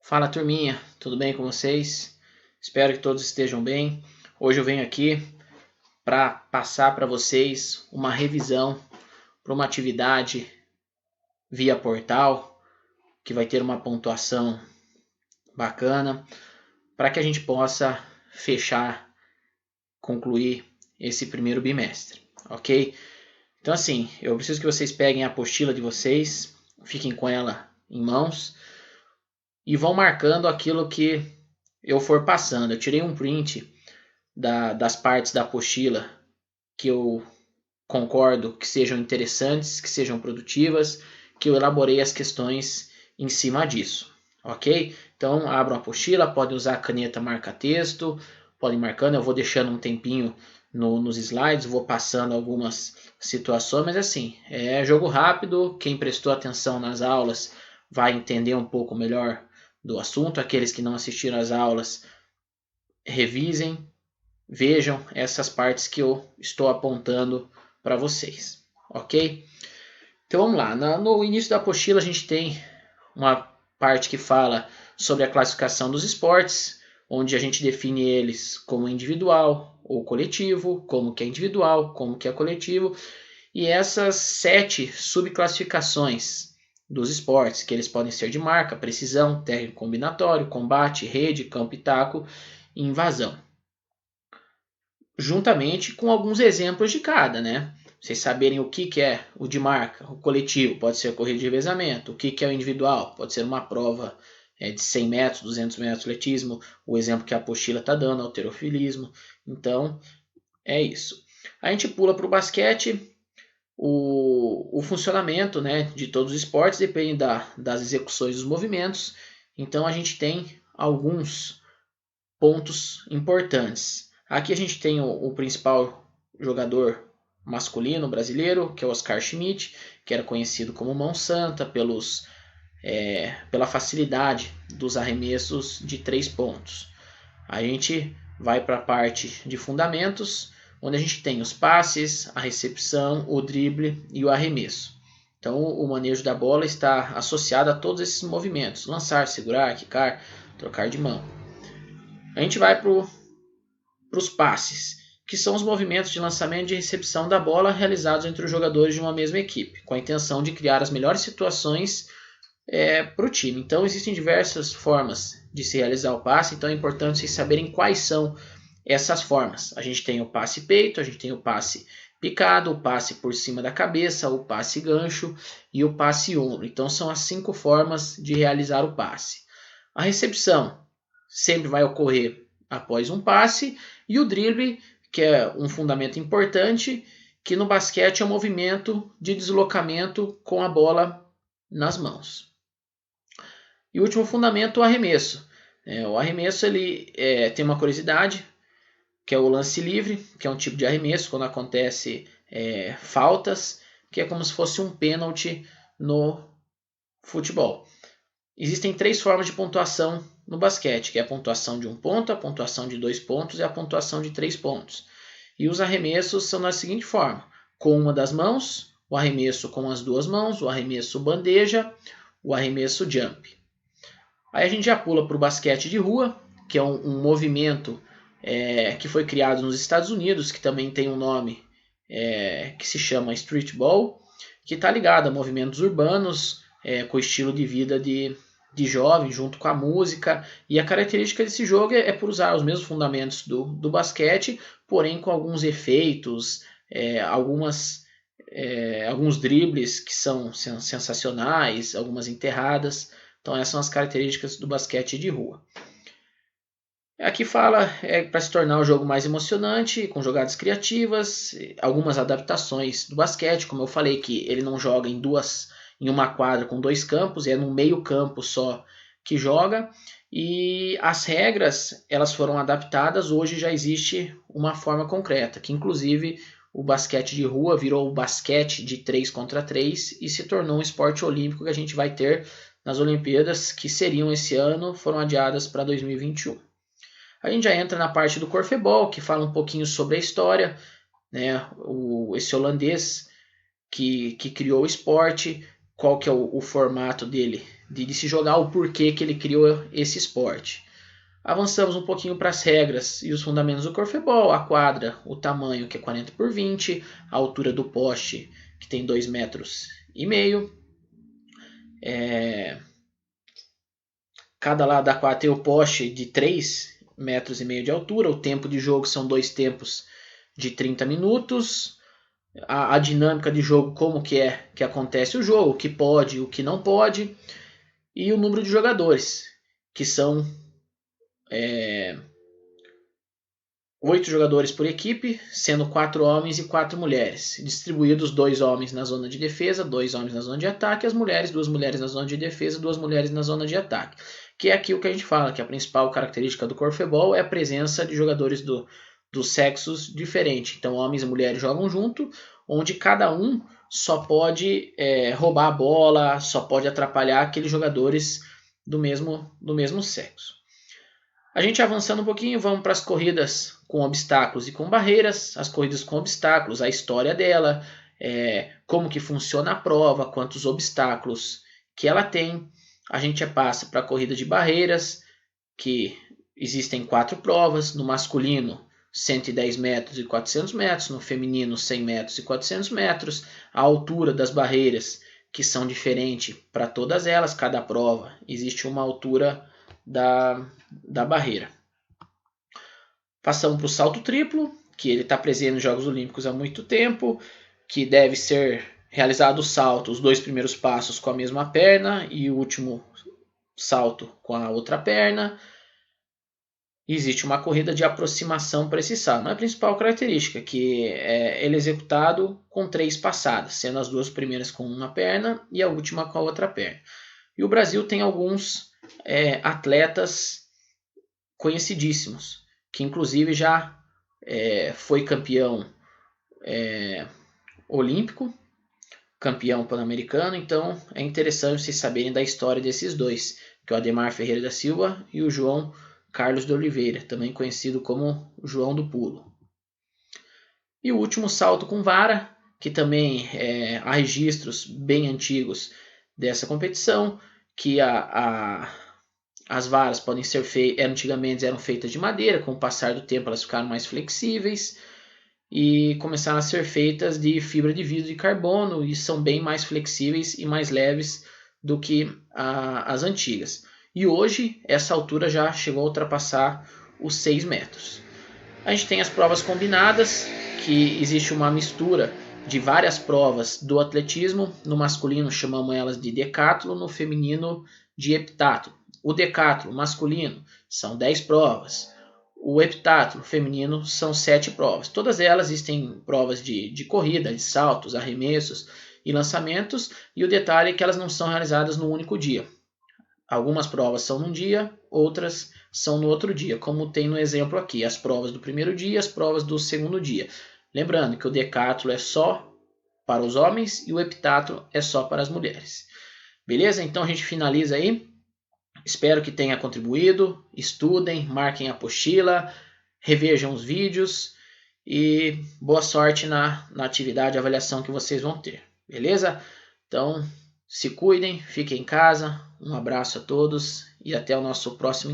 Fala turminha, tudo bem com vocês? Espero que todos estejam bem. Hoje eu venho aqui para passar para vocês uma revisão para uma atividade via portal que vai ter uma pontuação bacana para que a gente possa fechar, concluir esse primeiro bimestre, ok? Então assim, eu preciso que vocês peguem a apostila de vocês, fiquem com ela em mãos e vão marcando aquilo que eu for passando. Eu tirei um print das partes da apostila que eu concordo que sejam interessantes, que sejam produtivas, que eu elaborei as questões em cima disso, ok? Então abram a apostila, podem usar a caneta marca-texto, podem ir marcando, eu vou deixando um tempinho nos slides, vou passando algumas situações, mas assim, é jogo rápido, quem prestou atenção nas aulas vai entender um pouco melhor do assunto, aqueles que não assistiram às aulas, revisem, vejam essas partes que eu estou apontando para vocês, ok? Então vamos lá, no início da apostila a gente tem uma parte que fala sobre a classificação dos esportes, onde a gente define eles como individual ou coletivo, como que é individual, como que é coletivo, e essas 7 subclassificações dos esportes, que eles podem ser de marca, precisão, técnico combinatório, combate, rede, campo e taco e invasão, juntamente com alguns exemplos de cada, né? Vocês saberem o que é o de marca, o coletivo, pode ser a corrida de revezamento, o que é o individual, pode ser uma prova de 100 metros, 200 metros de atletismo, o exemplo que a apostila está dando, halterofilismo. Então, é isso. A gente pula para o basquete. O funcionamento, né, de todos os esportes depende das execuções dos movimentos. Então, a gente tem alguns pontos importantes. Aqui a gente tem o principal jogador masculino brasileiro, que é o Oscar Schmidt, que era conhecido como Mão Santa pela facilidade dos arremessos de 3 pontos. A gente vai para a parte de fundamentos, onde a gente tem os passes, a recepção, o drible e o arremesso. Então o manejo da bola está associado a todos esses movimentos: lançar, segurar, quicar, trocar de mão. A gente vai para os passes, que são os movimentos de lançamento e de recepção da bola realizados entre os jogadores de uma mesma equipe, com a intenção de criar as melhores situações para o time. Então existem diversas formas de se realizar o passe, então é importante vocês saberem quais são essas formas. A gente tem o passe peito, a gente tem o passe picado, o passe por cima da cabeça, o passe gancho e o passe ombro. Então são as 5 formas de realizar o passe. A recepção sempre vai ocorrer após um passe, e o drible, que é um fundamento importante, que no basquete é um movimento de deslocamento com a bola nas mãos. E o último fundamento, o arremesso. O arremesso ele tem uma curiosidade, que é o lance livre, que é um tipo de arremesso quando acontece faltas, que é como se fosse um pênalti no futebol. Existem 3 formas de pontuação no basquete, que é a pontuação de 1 ponto, a pontuação de 2 pontos e a pontuação de 3 pontos. E os arremessos são da seguinte forma: com uma das mãos, o arremesso com as 2 mãos, o arremesso bandeja, o arremesso jump. Aí a gente já pula para o basquete de rua, que é um movimento que foi criado nos Estados Unidos, que também tem um nome que se chama streetball, que está ligado a movimentos urbanos, com o estilo de vida de jovem, junto com a música. E a característica desse jogo é por usar os mesmos fundamentos do basquete, porém com alguns efeitos, alguns dribles que são sensacionais, algumas enterradas. Então essas são as características do basquete de rua. Aqui fala para se tornar o jogo mais emocionante, com jogadas criativas, algumas adaptações do basquete, como eu falei que ele não joga em uma quadra com 2 campos, é no meio campo só que joga, e as regras elas foram adaptadas. Hoje já existe uma forma concreta, que inclusive o basquete de rua virou o basquete de 3 contra 3 e se tornou um esporte olímpico que a gente vai ter nas Olimpíadas, que seriam esse ano, foram adiadas para 2021. A gente já entra na parte do corfebol, que fala um pouquinho sobre a história, né? Esse holandês que criou o esporte, qual que é o formato dele de se jogar, o porquê que ele criou esse esporte. Avançamos um pouquinho para as regras e os fundamentos do corfebol, a quadra, o tamanho que é 40 por 20, a altura do poste que tem 2,5 metros. Cada lado da quadra tem o poste de 3,5 metros de altura, o tempo de jogo são 2 tempos de 30 minutos, a dinâmica de jogo, como que acontece o jogo, o que pode, o que não pode, e o número de jogadores, que são 8 jogadores por equipe, sendo 4 homens e 4 mulheres, distribuídos 2 homens na zona de defesa, 2 homens na zona de ataque, as mulheres, 2 mulheres na zona de defesa, 2 mulheres na zona de ataque. Que é aqui o que a gente fala, que a principal característica do corfebol é a presença de jogadores dos sexos diferentes. Então homens e mulheres jogam junto, onde cada um só pode roubar a bola, só pode atrapalhar aqueles jogadores do mesmo sexo. A gente avançando um pouquinho, vamos para as corridas com obstáculos e com barreiras. As corridas com obstáculos, a história dela, como que funciona a prova, quantos obstáculos que ela tem. A gente passa para a corrida de barreiras, que existem 4 provas. No masculino, 110 metros e 400 metros. No feminino, 100 metros e 400 metros. A altura das barreiras, que são diferentes para todas elas. Cada prova existe uma altura da barreira. Passamos para o salto triplo, que ele está presente nos Jogos Olímpicos há muito tempo, que deve ser realizado o salto, os 2 primeiros passos com a mesma perna e o último salto com a outra perna. Existe uma corrida de aproximação para esse salto. A principal característica que ele é executado com 3 passadas, sendo as 2 primeiras com uma perna e a última com a outra perna. E o Brasil tem alguns atletas conhecidíssimos, que inclusive já foi campeão olímpico, campeão pan-americano. Então é interessante vocês saberem da história desses dois, que é o Ademar Ferreira da Silva e o João Carlos de Oliveira, também conhecido como João do Pulo. E o último salto com vara, que também há registros bem antigos dessa competição, que as varas podem ser feitas, antigamente eram feitas de madeira, com o passar do tempo elas ficaram mais flexíveis e começaram a ser feitas de fibra de vidro de carbono e são bem mais flexíveis e mais leves do que as antigas. E hoje essa altura já chegou a ultrapassar os 6 metros. A gente tem as provas combinadas, que existe uma mistura de várias provas do atletismo. No masculino chamamos elas de decátulo, no feminino de heptátulo. O decátulo masculino são 10 provas. O heptátulo feminino são 7 provas. Todas elas existem provas de corrida, de saltos, arremessos e lançamentos. E o detalhe é que elas não são realizadas no único dia. Algumas provas são num dia, outras são no outro dia, como tem no exemplo aqui, as provas do primeiro dia e as provas do segundo dia. Lembrando que o decátulo é só para os homens e o heptátulo é só para as mulheres. Beleza? Então a gente finaliza aí. Espero que tenha contribuído. Estudem, marquem a apostila, revejam os vídeos e boa sorte na atividade de avaliação que vocês vão ter. Beleza? Então, se cuidem, fiquem em casa. Um abraço a todos e até o nosso próximo